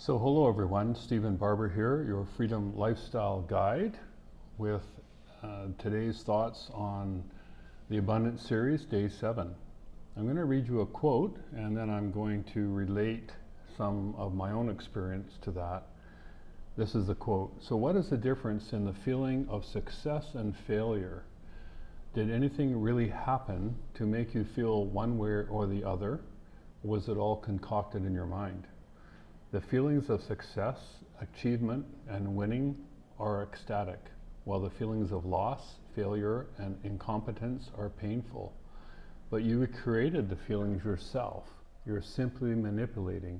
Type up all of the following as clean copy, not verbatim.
So hello everyone, Stephen Barber here, your Freedom Lifestyle Guide with today's thoughts on the Abundance Series, Day 7. I'm going to read you a quote and then I'm going to relate some of my own experience to that. This is the quote. So what is the difference in the feeling of success and failure? Did anything really happen to make you feel one way or the other? Or was it all concocted in your mind? The feelings of success, achievement, and winning are ecstatic, while the feelings of loss, failure, and incompetence are painful. But you created the feelings yourself. You're simply manipulating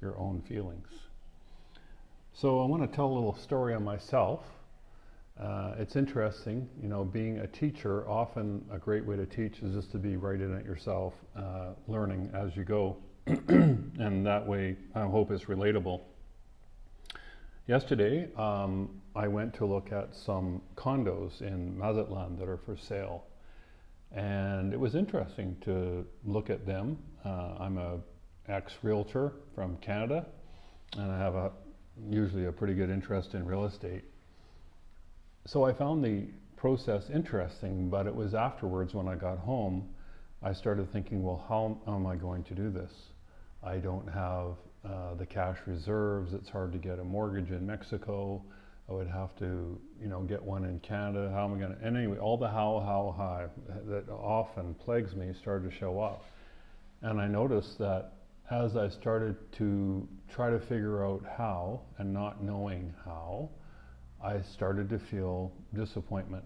your own feelings. So I want to tell a little story on myself. It's interesting, being a teacher, often a great way to teach is just to be right in it yourself, learning as you go. And that way I hope it's relatable. Yesterday I went to look at some condos in Mazatlan that are for sale, and it was interesting to look at them. I'm a ex-realtor from Canada, and I have usually a pretty good interest in real estate. So I found the process interesting, but it was afterwards when I got home I started thinking, well, how am I going to do this? I don't have the cash reserves. It's hard to get a mortgage in Mexico. I would have to, get one in Canada. How am I going to? And anyway, all the how that often plagues me started to show up. And I noticed that as I started to try to figure out how and not knowing how, I started to feel disappointment.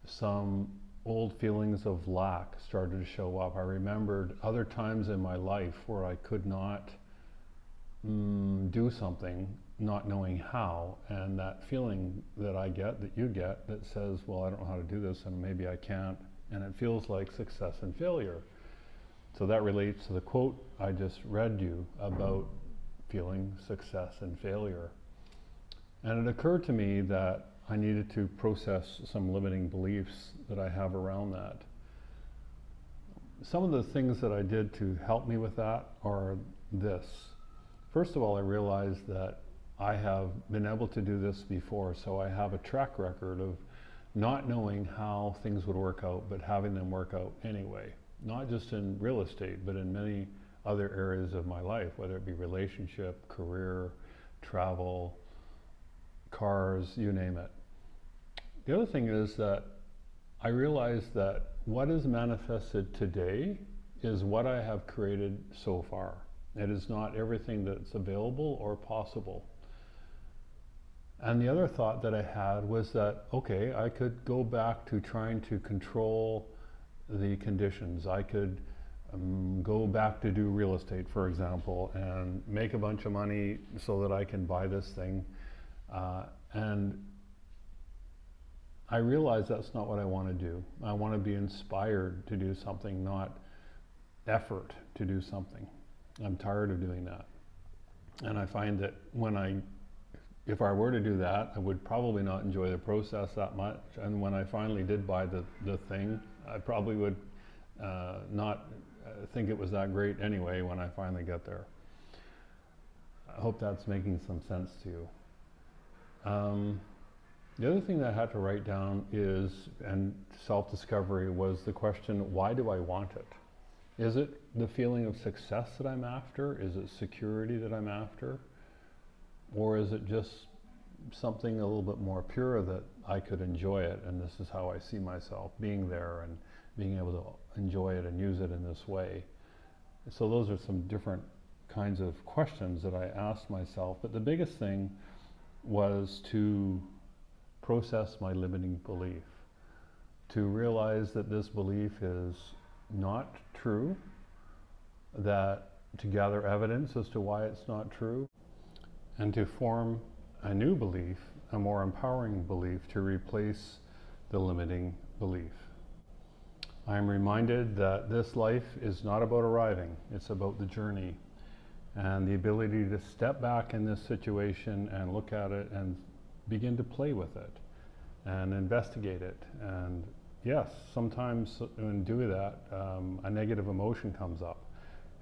Some old feelings of lack started to show up. I remembered other times in my life where I could not do something, not knowing how, and that feeling that I get, that you get, that says, well, I don't know how to do this and maybe I can't, and it feels like success and failure. So that relates to the quote I just read you about feeling success and failure. And it occurred to me that I needed to process some limiting beliefs that I have around that. Some of the things that I did to help me with that are this. First of all, I realized that I have been able to do this before, so I have a track record of not knowing how things would work out, but having them work out anyway. Not just in real estate, but in many other areas of my life, whether it be relationship, career, travel, cars, you name it. The other thing is that I realized that what is manifested today is what I have created so far. It is not everything that's available or possible. And the other thought that I had was that, okay, I could go back to trying to control the conditions. I could go back to do real estate, for example, and make a bunch of money so that I can buy this thing. And I realize that's not what I want to do. I want to be inspired to do something, not effort to do something. I'm tired of doing that. And I find that if I were to do that, I would probably not enjoy the process that much. And when I finally did buy the thing, I probably would not think it was that great anyway when I finally get there. I hope that's making some sense to you. The other thing that I had to write down and self-discovery was the question, why do I want it? Is it the feeling of success that I'm after? Is it security that I'm after? Or is it just something a little bit more pure that I could enjoy it, and this is how I see myself being there and being able to enjoy it and use it in this way? So those are some different kinds of questions that I asked myself, but the biggest thing was to process my limiting belief, to realize that this belief is not true, to gather evidence as to why it's not true, and to form a new belief, a more empowering belief, to replace the limiting belief. I am reminded that this life is not about arriving, it's about the journey, and the ability to step back in this situation and look at it and begin to play with it and investigate it. And yes, sometimes when doing that, a negative emotion comes up,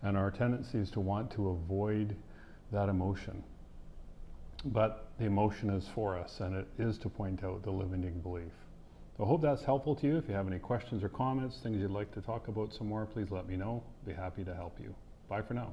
and our tendency is to want to avoid that emotion. but the emotion is for us, and it is to point out the limiting belief. So I hope that's helpful to you. If you have any questions or comments, things you'd like to talk about some more, please let me know. Be happy to help you. Bye for now.